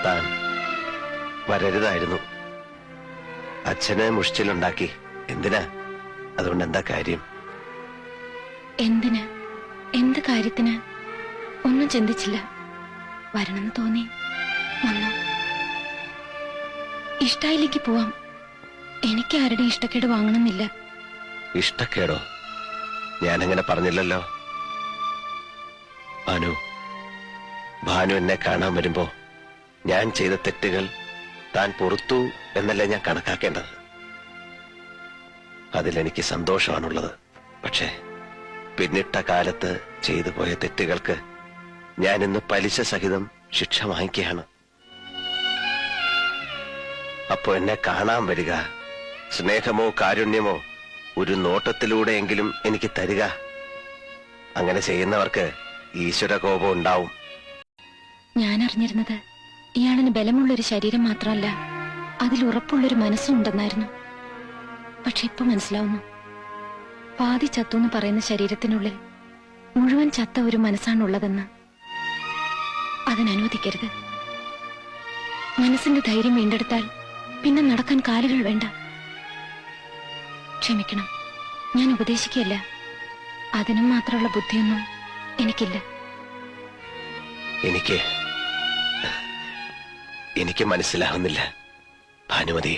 താൻ വരരുതായിരുന്നു. അച്ഛനെ മുഷ്ടിലുണ്ടാക്കി. എന്തിനാ? അതുകൊണ്ട് എന്താ കാര്യം? എന്തിന്? എന്ത് കാര്യത്തിന്? ഒന്നും ചിന്തിച്ചില്ല. വരണമെന്ന് തോന്നി, വന്നു. ഇഷ്ടായിലേക്ക് പോവാം. എനിക്ക് ആരുടെ ഇഷ്ടക്കേട് വാങ്ങണമെന്നില്ല. ഇഷ്ടക്കേടോ? ഞാനങ്ങനെ പറഞ്ഞില്ലല്ലോ. ഭാനു എന്നെ കാണാൻ വരുമ്പോ ഞാൻ ചെയ്ത തെറ്റുകൾ താൻ പൊറുത്തു എന്നല്ലേ ഞാൻ കണക്കാക്കേണ്ടത്. അതിലെനിക്ക് സന്തോഷമാണുള്ളത്. പക്ഷേ പിന്നിട്ട കാലത്ത് ചെയ്തു പോയ തെറ്റുകൾക്ക് ഞാൻ ഇന്ന് പലിശ സഹിതം ശിക്ഷ വാങ്ങിക്കുകയാണ്. അപ്പോ എന്നെ കാണാൻ വരിക, സ്നേഹമോ കാരുണ്യമോ ഒരു നോട്ടത്തിലൂടെയെങ്കിലും എനിക്ക് തരിക. അങ്ങനെ ചെയ്യുന്നവർക്ക് ഈശ്വര കോപം ഉണ്ടാവും. ഞാൻ അറിഞ്ഞിരുന്നത് ഇയാളിന് ബലമുള്ളൊരു ശരീരം മാത്രമല്ല, അതിൽ ഉറപ്പുള്ളൊരു മനസ്സും ഉണ്ടെന്നായിരുന്നു. പക്ഷെ ഇപ്പൊ മനസ്സിലാവുന്നു, പാതി ചത്തു എന്ന് പറയുന്ന ശരീരത്തിനുള്ളിൽ മുഴുവൻ ചത്ത ഒരു മനസ്സാണുള്ളതെന്ന്. അതിനനുവദിക്കരുത്. മനസ്സിന്റെ ധൈര്യം വീണ്ടെടുത്താൽ പിന്നെ നടക്കാൻ കാലുകൾ വേണ്ട. ക്ഷമിക്കണം, ഞാൻ ഉപദേശിക്കുകയല്ല. അതിനും മാത്രമുള്ള ബുദ്ധിയൊന്നും എനിക്കില്ല. എനിക്ക് മനസ്സിലാവുന്നില്ല ഭാനുമതി.